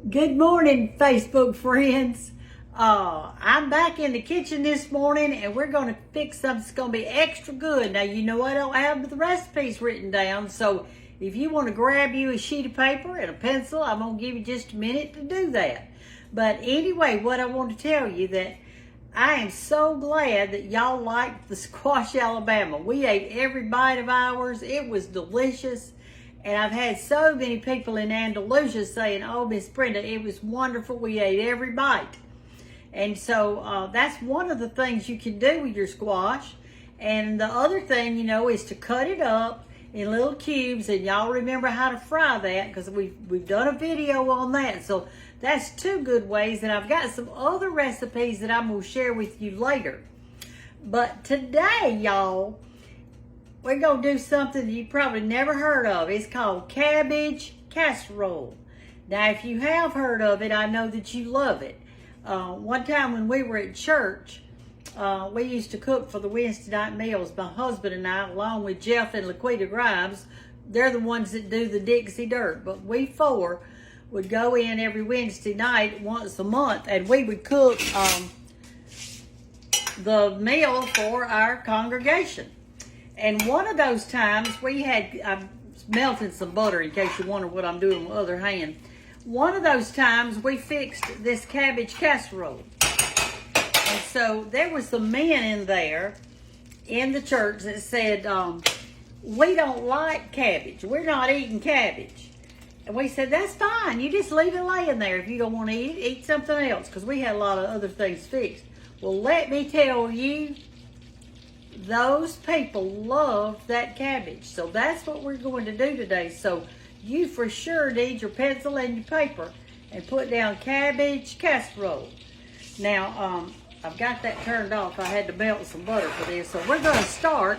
Good morning, Facebook friends. I'm back in the kitchen this morning and we're going to fix something that's going to be extra good. Now, you know I don't have the recipes written down, so if you want to grab you a sheet of paper and a pencil, I'm going to give you just a minute to do that. But anyway, what I want to tell you that I am so glad that y'all liked the squash Alabama. We ate every bite of ours. It was delicious. And I've had so many people in Andalusia saying, oh, Miss Brenda, it was wonderful. We ate every bite. And so that's one of the things you can do with your squash. And the other thing, you know, is to cut it up in little cubes. And y'all remember how to fry that because we've done a video on that. So that's two good ways. And I've got some other recipes that I'm going to share with you later. But today, y'all, we're going to do something you probably never heard of. It's called Cabbage Casserole. Now, if you have heard of it, I know that you love it. One time when we were at church, we used to cook for the Wednesday night meals. My husband and I, along with Jeff and Laquita Grimes, they're the ones that do the Dixie Dirt. But we four would go in every Wednesday night once a month, and we would cook the meal for our congregation. And one of those times we had, I'm melting some butter in case you wonder what I'm doing with the other hand. One of those times we fixed this cabbage casserole. And so there was some men in there in the church that said, we don't like cabbage. We're not eating cabbage. And we said, that's fine. You just leave it laying there. If you don't want to eat something else. Because we had a lot of other things fixed. Well, let me tell you, those people love that cabbage. So that's what we're going to do today. So you for sure need your pencil and your paper and put down cabbage casserole. Now, I've got that turned off. I had to melt some butter for this. So we're going to start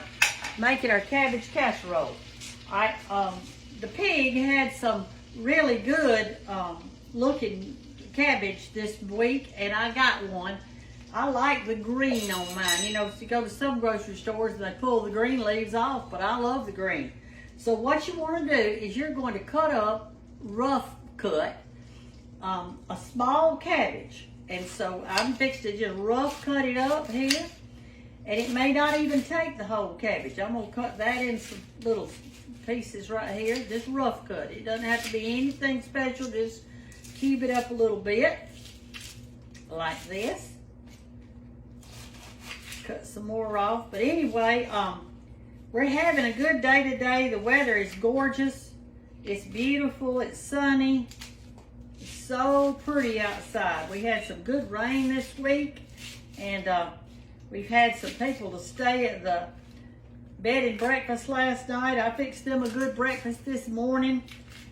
making our cabbage casserole. The pig had some really good looking cabbage this week, and I got one. I like the green on mine. You know, you go to some grocery stores and they pull the green leaves off, but I love the green. So what you want to do is you're going to cut up, rough cut, a small cabbage. And so I'm fixing to just rough cut it up here. And it may not even take the whole cabbage. I'm going to cut that in some little pieces right here. Just rough cut. It doesn't have to be anything special. Just cube it up a little bit like this. Cut some more off. But anyway, we're having a good day today. The weather is gorgeous. It's beautiful. It's sunny. It's so pretty outside. We had some good rain this week. And we've had some people to stay at the bed and breakfast last night. I fixed them a good breakfast this morning.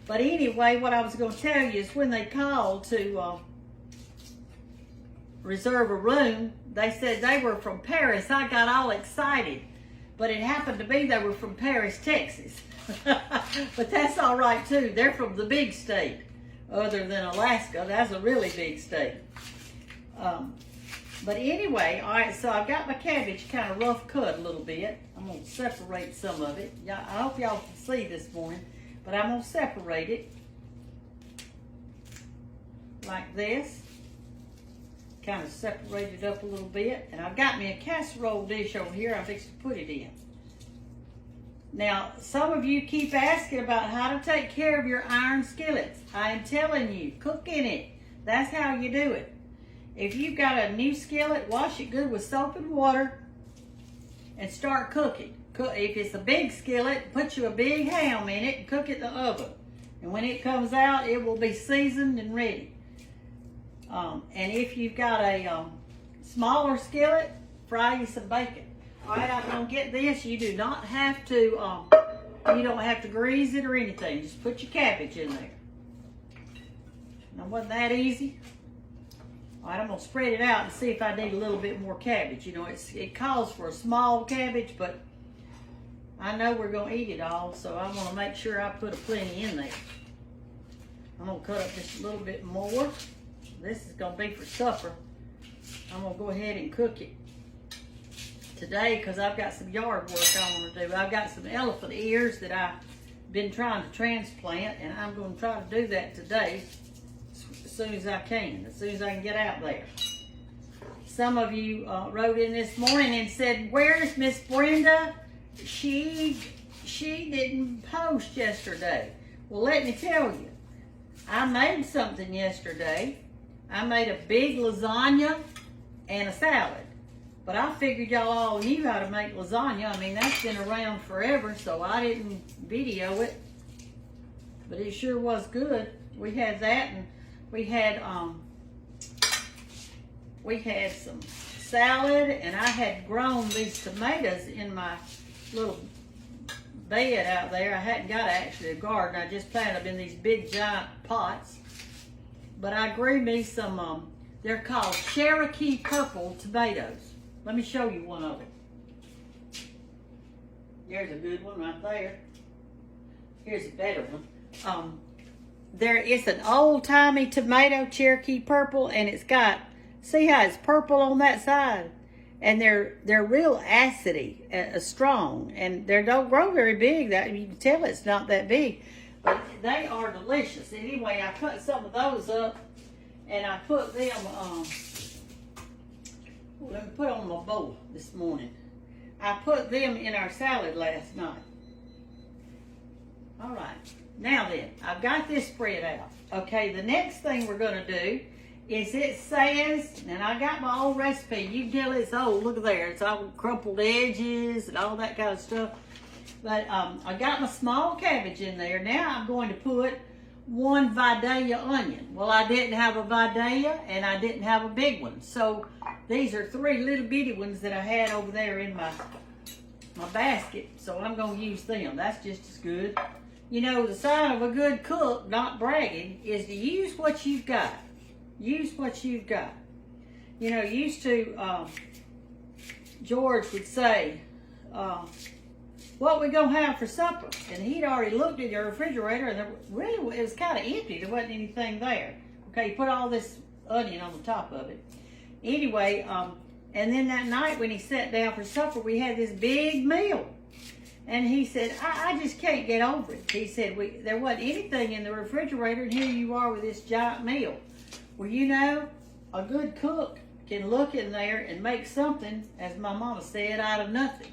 But anyway, what I was going to tell you is when they called to reserve a room, they said they were from Paris. I got all excited, but it happened to be they were from Paris, Texas. But that's all right too. They're from the big state, other than Alaska. That's a really big state. But anyway, all right, so I've got my cabbage kind of rough cut a little bit. I'm going to separate some of it. I hope y'all can see this morning, but I'm going to separate it like this. Kind of separate it up a little bit. And I've got me a casserole dish over here. I'm fixing to put it in. Now, some of you keep asking about how to take care of your iron skillets. I am telling you, cook in it. That's how you do it. If you've got a new skillet, wash it good with soap and water and start cooking. If it's a big skillet, put you a big ham in it and cook it in the oven. And when it comes out, it will be seasoned and ready. And if you've got a smaller skillet, fry you some bacon. All right, I'm gonna get this. You do not have to, you don't have to grease it or anything. Just put your cabbage in there. Now, wasn't that easy? All right, I'm gonna spread it out and see if I need a little bit more cabbage. You know, it calls for a small cabbage, but I know we're gonna eat it all, so I wanna make sure I put a plenty in there. I'm gonna cut up just a little bit more. This is going to be for supper. I'm going to go ahead and cook it today because I've got some yard work I want to do. I've got some elephant ears that I've been trying to transplant, and I'm going to try to do that today. as soon as I can get out there. Some of you wrote in this morning and said, "Where's Miss Brenda? She didn't post yesterday." Well, let me tell you, I made something yesterday. I made a big lasagna and a salad. But I figured y'all all knew how to make lasagna. I mean, that's been around forever, so I didn't video it. But it sure was good. We had that, and we had some salad, and I had grown these tomatoes in my little bed out there. I hadn't got actually a garden. I just planted them in these big giant pots. But I grew me some, they're called Cherokee purple tomatoes. Let me show you one of them. There's a good one right there. Here's a better one. It's an old-timey tomato, Cherokee purple, and it's got, see how it's purple on that side? And they're real acidy, strong, and they don't grow very big. That you can tell it's not that big, but they are delicious. Anyway, I cut some of those up, and I put them. Let me put on my bowl this morning. I put them in our salad last night. All right, now then, I've got this spread out. Okay, the next thing we're gonna do is it says, and I got my old recipe. You can tell it's old. Look there, it's all crumpled edges and all that kind of stuff. But I got my small cabbage in there. Now I'm going to put 1 Vidalia onion. Well, I didn't have a Vidalia and I didn't have a big one. So these are 3 little bitty ones that I had over there in my basket. So I'm going to use them. That's just as good. You know, the sign of a good cook, not bragging, is to use what you've got. Use what you've got. You know, used to, George would say, what we gonna have for supper? And he'd already looked at the refrigerator, and really, it was kind of empty. There wasn't anything there. Okay, you put all this onion on the top of it. Anyway, and then that night when he sat down for supper, we had this big meal. And he said, I just can't get over it. He said, there wasn't anything in the refrigerator, and here you are with this giant meal. Well, you know, a good cook can look in there and make something, as my mama said, out of nothing.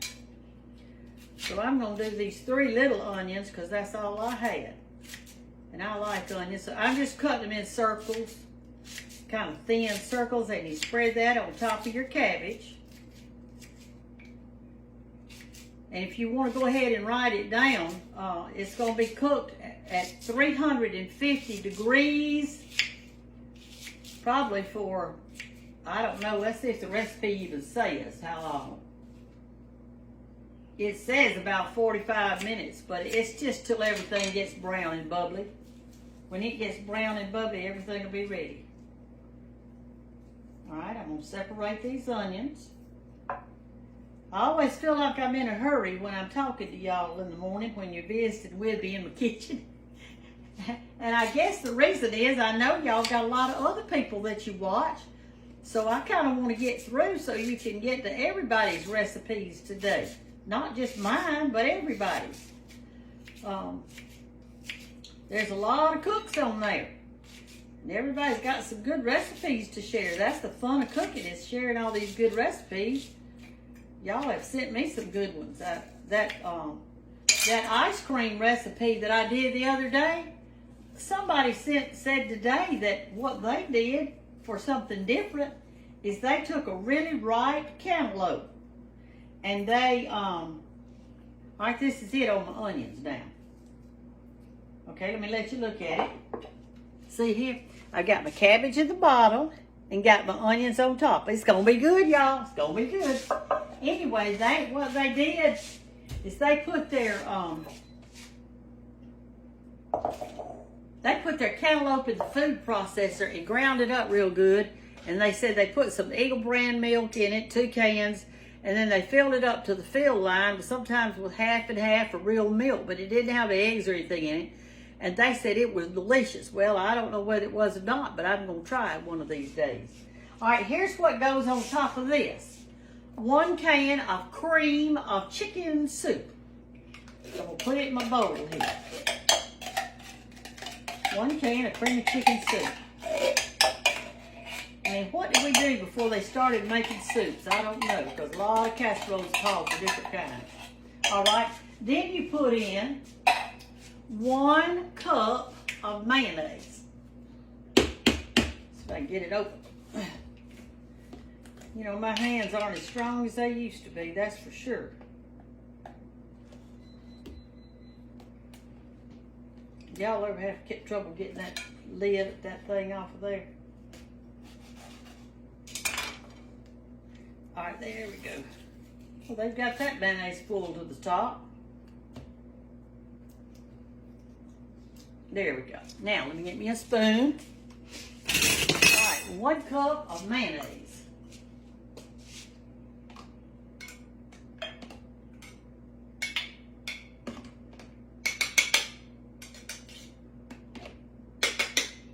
So I'm going to do these 3 little onions because that's all I had. And I like onions. So I'm just cutting them in circles, kind of thin circles, and you spread that on top of your cabbage. And if you want to go ahead and write it down, it's going to be cooked at 350 degrees, probably for, I don't know, let's see if the recipe even says how long. It says about 45 minutes, but it's just till everything gets brown and bubbly. When it gets brown and bubbly, everything will be ready. All right, I'm going to separate these onions. I always feel like I'm in a hurry when I'm talking to y'all in the morning when you're visiting with me in my kitchen. And I guess the reason is I know y'all got a lot of other people that you watch. So I kind of want to get through so you can get to everybody's recipes today. Not just mine, but everybody's. There's a lot of cooks on there. And everybody's got some good recipes to share. That's the fun of cooking, is sharing all these good recipes. Y'all have sent me some good ones. That ice cream recipe that I did the other day, somebody said today that what they did for something different is they took a really ripe cantaloupe and they, like this is it on my onions now. Okay, let me let you look at it. See here, I got my cabbage at the bottom and got my onions on top. It's gonna be good, y'all. It's gonna be good. Anyway, what they did is they put their cantaloupe in the food processor and ground it up real good. And they said they put some Eagle brand milk in it, 2 cans, and then they filled it up to the fill line, sometimes with half and half of real milk, but it didn't have eggs or anything in it. And they said it was delicious. Well, I don't know whether it was or not, but I'm going to try it one of these days. All right, here's what goes on top of this. 1 can of cream of chicken soup. So we'll put it in my bowl here. 1 can of cream of chicken soup. And what did we do before they started making soups? I don't know, because a lot of casseroles called for different kinds. All right, then you put in 1 cup of mayonnaise. See if I can get it open. You know, my hands aren't as strong as they used to be, that's for sure. Y'all ever have trouble getting that lid, that thing off of there? All right, there we go. Well, they've got that mayonnaise full to the top. There we go. Now, let me get me a spoon. All right, 1 cup of mayonnaise.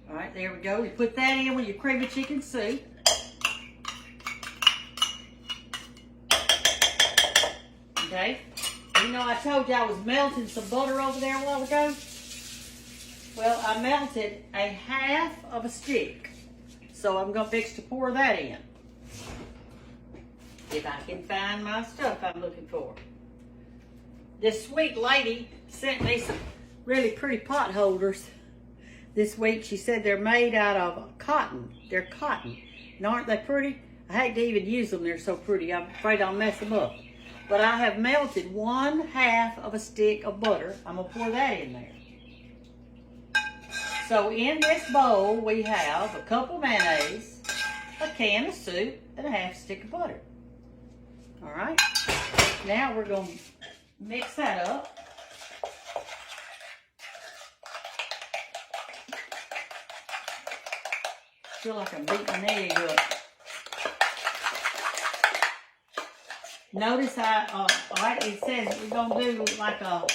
All right, there we go. You put that in with your creamy chicken soup. Okay. You know, I told you I was melting some butter over there a while ago. Well, I melted a half of a stick. So I'm going to fix to pour that in. If I can find my stuff I'm looking for. This sweet lady sent me some really pretty pot holders this week. She said they're made out of cotton. They're cotton. And aren't they pretty? I hate to even use them. They're so pretty. I'm afraid I'll mess them up. But I have melted 1/2 of a stick of butter. I'm going to pour that in there. So in this bowl, we have a cup of mayonnaise, a can of soup, and a half stick of butter. All right. Now we're going to mix that up. I feel like I'm beating an egg up. Notice all right, it says we're going to do like a,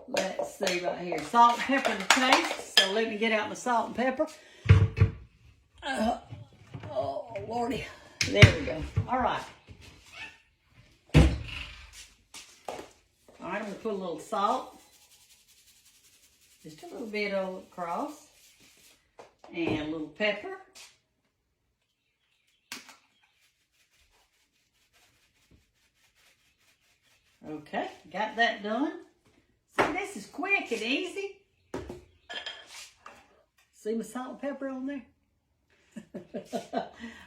let's see right here, salt and pepper to taste. So let me get out my salt and pepper. Oh, Lordy. There we go. All right. All right, I'm going to put a little salt. Just a little bit all across. And a little pepper. Okay, got that done. See, this is quick and easy. See my salt and pepper on there?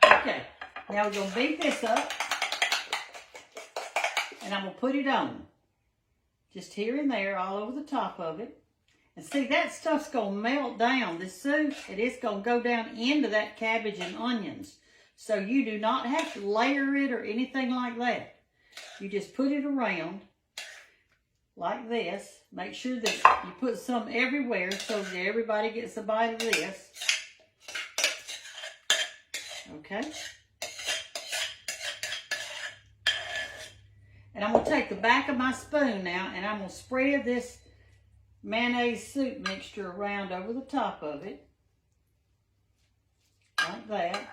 Okay, now we're going to beat this up. And I'm going to put it on. Just here and there, all over the top of it. And see, that stuff's going to melt down. This soup, and it's going to go down into that cabbage and onions. So you do not have to layer it or anything like that. You just put it around like this. Make sure that you put some everywhere so that everybody gets a bite of this. Okay. And I'm going to take the back of my spoon now and I'm going to spread this mayonnaise soup mixture around over the top of it. Like that.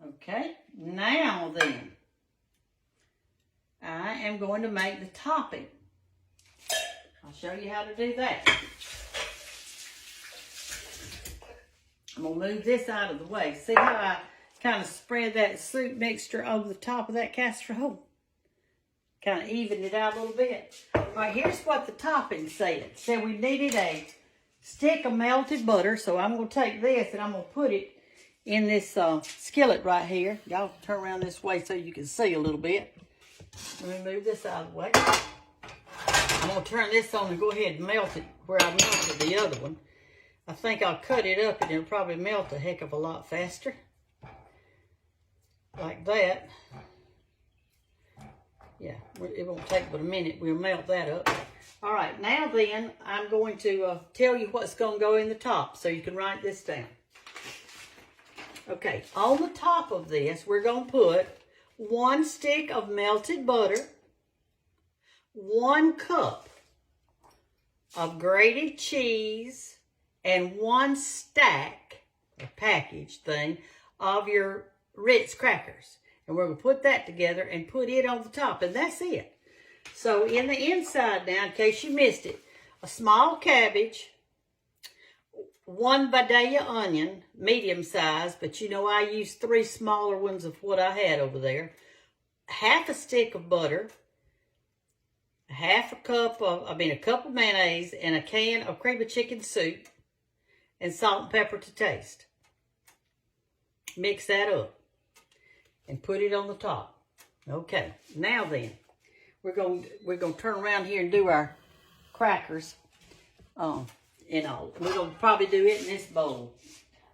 Okay. Now then, I am going to make the topping. I'll show you how to do that. I'm going to move this out of the way. See how I kind of spread that soup mixture over the top of that casserole? Kind of evened it out a little bit. All right, here's what the topping said. It said we needed a stick of melted butter. So I'm going to take this and I'm going to put it in this skillet right here. Y'all turn around this way so you can see a little bit. Let me move this out of the way. I'm going to turn this on and go ahead and melt it where I melted the other one. I think I'll cut it up and it'll probably melt a heck of a lot faster. Like that. Yeah, it won't take but a minute. We'll melt that up. All right, now then, I'm going to tell you what's going to go in the top so you can write this down. Okay, on the top of this, we're going to put 1 stick of melted butter, 1 cup of grated cheese, and 1 stack, a package thing, of your Ritz crackers. And we're going to put that together and put it on the top, and that's it. So in the inside now, in case you missed it, a small cabbage, one Vidalia onion, medium size, but you know I used 3 smaller ones of what I had over there. Half a stick of butter, a cup of mayonnaise, and a can of cream of chicken soup, and salt and pepper to taste. Mix that up and put it on the top. Okay, now then, we're going to turn around here and do our crackers. We're going to probably do it in this bowl.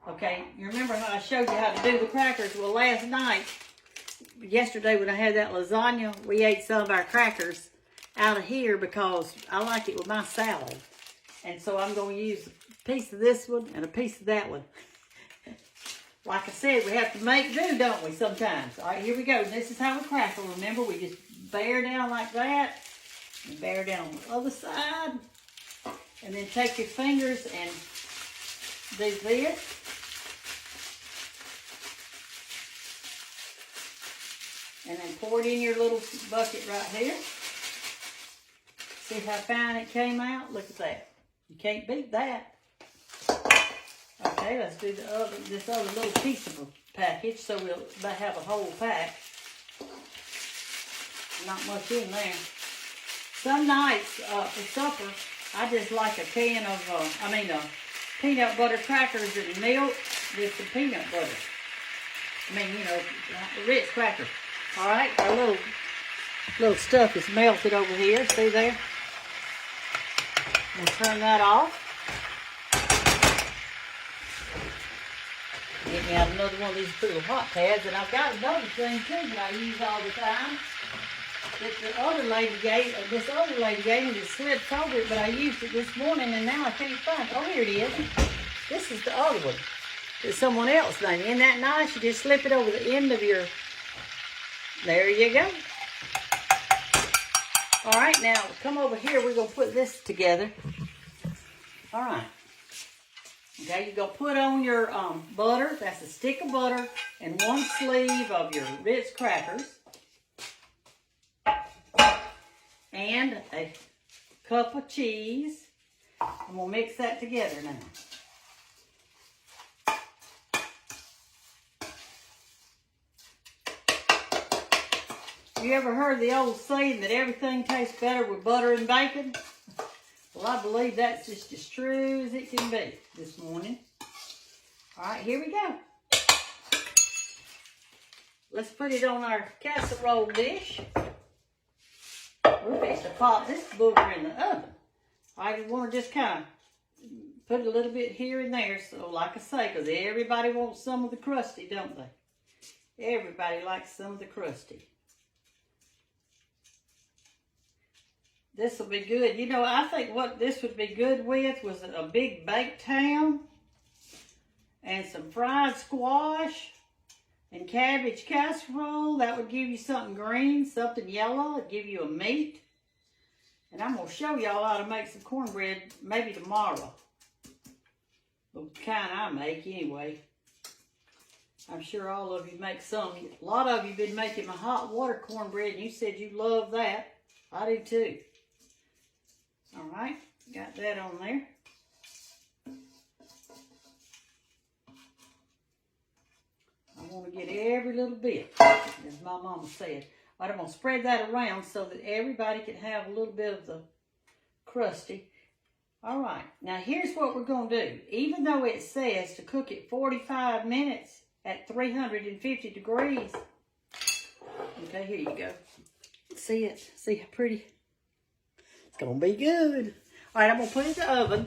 Okay, you remember how I showed you how to do the crackers? Well, yesterday when I had that lasagna, we ate some of our crackers out of here because I like it with my salad. And so I'm going to use a piece of this one and a piece of that one. Like I said, we have to make do, don't we, sometimes? All right, here we go. This is how we crackle. Remember, we just bear down like that and bear down on the other side. And then take your fingers and do this. And then pour it in your little bucket right here. See how fine it came out? Look at that. You can't beat that. Okay, let's do this other little piece of a package so we'll have a whole pack. Not much in there. Some nights for supper, I just like a can of, peanut butter crackers and milk with some peanut butter. Ritz crackers. All right, our little stuff is melted over here. See there? And turn that off. Get me out another one of these little hot pads. And I've got another thing too that I use all the time. This other lady gave me that slipped over it, but I used it this morning and now I can't find it. Oh, here it is. This is the other one that someone else made. Isn't that nice? You just slip it over the end of your... There you go. All right, now come over here. We're going to put this together. All right. Okay, you're going to put on your butter. That's a stick of butter and 1 sleeve of your Ritz crackers. And a cup of cheese. I'm going to mix that together now. You ever heard the old saying that everything tastes better with butter and bacon? Well, I believe that's just as true as it can be this morning. All right, here we go. Let's put it on our casserole dish. We're fixing to pop this booger in the oven. I want to just kind of put a little bit here and there. So, like I say, because everybody wants some of the crusty, don't they? Everybody likes some of the crusty. This will be good. You know, I think what this would be good with was a big baked ham and some fried squash and cabbage casserole. That would give you something green, something yellow. It'd give you a meat. And I'm going to show y'all how to make some cornbread maybe tomorrow. The kind I make anyway. I'm sure all of you make some. A lot of you have been making my hot water cornbread and you said you love that. I do too. All right, got that on there. I want to get every little bit, as my mama said. But I'm going to spread that around so that everybody can have a little bit of the crusty. All right, now here's what we're going to do. Even though it says to cook it 45 minutes at 350 degrees. Okay, here you go. See it? See how pretty? It's going to be good. All right, I'm going to put it in the oven,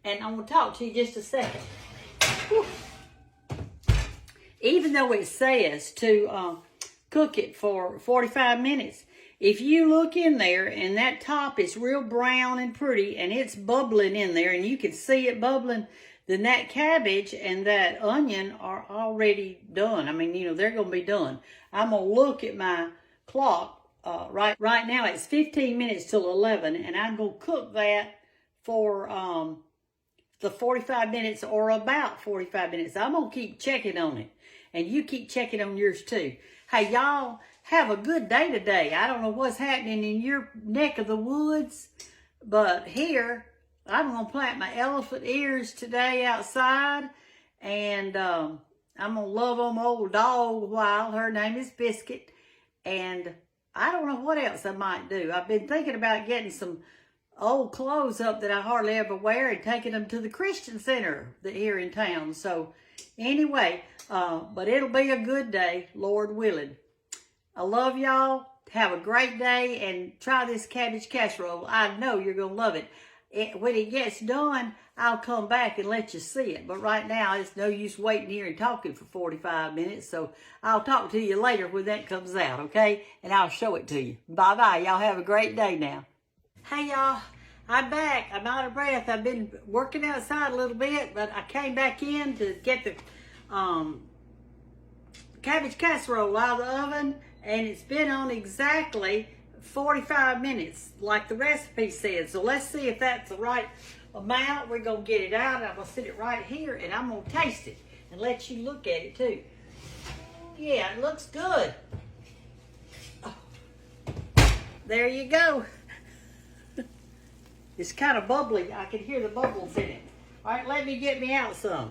and I'm going to talk to you just a second. Whew. Even though it says to cook it for 45 minutes, if you look in there and that top is real brown and pretty and it's bubbling in there and you can see it bubbling, then that cabbage and that onion are already done. I mean, you know, they're going to be done. I'm going to look at my clock. Right now it's 15 minutes till 11, and I'm going to cook that for the 45 minutes or about 45 minutes. I'm going to keep checking on it, and you keep checking on yours too. Hey, y'all, have a good day today. I don't know what's happening in your neck of the woods, but here I'm going to plant my elephant ears today outside. And I'm going to love on my old dog a while. Her name is Biscuit. And I don't know what else I might do. I've been thinking about getting some old clothes up that I hardly ever wear and taking them to the Christian Center here in town. So anyway, but it'll be a good day, Lord willing. I love y'all. Have a great day and try this cabbage casserole. I know you're going to love it. When it gets done, I'll come back and let you see it. But right now, it's no use waiting here and talking for 45 minutes. So I'll talk to you later when that comes out, okay? And I'll show it to you. Bye-bye. Y'all have a great day now. Hey, y'all. I'm back. I'm out of breath. I've been working outside a little bit, but I came back in to get the cabbage casserole out of the oven, and it's been on exactly 45 minutes, like the recipe said. So let's see if that's the right amount. We're going to get it out, and I'm going to sit it right here, and I'm going to taste it and let you look at it, too. Yeah, it looks good. Oh. There you go. It's kind of bubbly. I can hear the bubbles in it. All right, let me get me out some,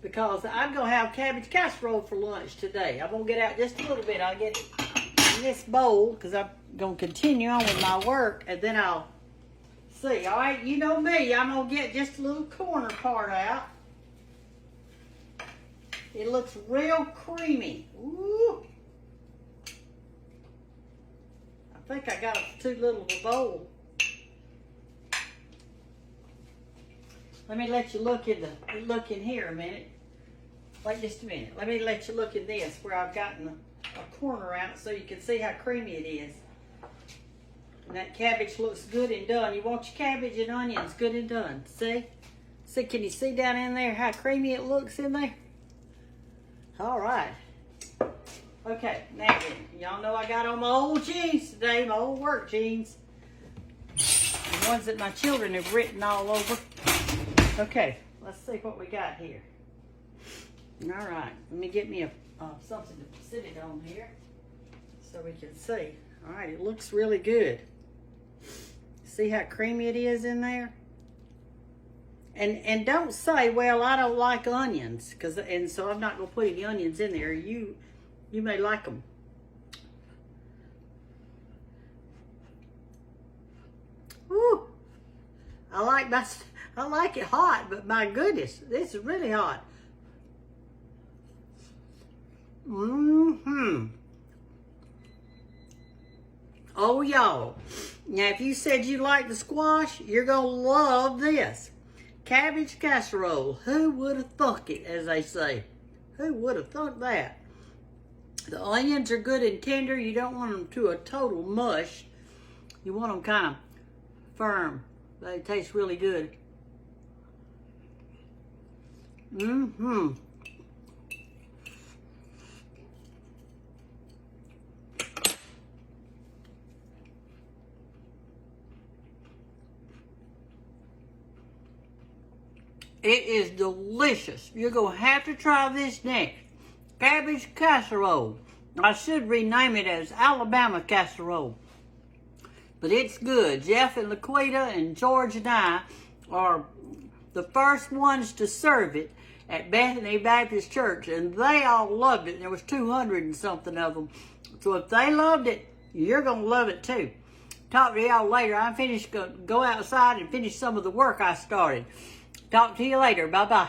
because I'm going to have cabbage casserole for lunch today. I'm going to get out just a little bit. I'll get it in this bowl, because I'm going to continue on with my work, and then I'll see. All right, you know me. I'm going to get just a little corner part out. It looks real creamy. Ooh. I think I got too little of a bowl. Let me let you look in here a minute. Wait just a minute. Let me let you look in this where I've gotten a corner out so you can see how creamy it is. And that cabbage looks good and done. You want your cabbage and onions good and done. See? See, can you see down in there how creamy it looks in there? All right. Okay, now then, y'all know I got on my old jeans today, my old work jeans. The ones that my children have written all over. Okay, let's see what we got here. All right, let me get me something to sit it on here so we can see. All right, it looks really good. See how creamy it is in there? And don't say, well, I don't like onions, and so I'm not going to put any onions in there. You may like them. Woo! I like it hot, but my goodness, this is really hot. Oh, y'all. Now, if you said you like the squash, you're going to love this. Cabbage casserole. Who would have thunk it, as they say? Who would have thunk that? The onions are good and tender. You don't want them to a total mush. You want them kind of firm. They taste really good. It is delicious. You're going to have to try this next. Cabbage casserole. I should rename it as Alabama casserole. But it's good. Jeff and Laquita and George and I are the first ones to serve it at Bethany Baptist Church. And they all loved it. There was 200 and something of them. So if they loved it, you're going to love it too. Talk to y'all later. I'm finished. Go outside and finish some of the work I started. Talk to you later. Bye-bye.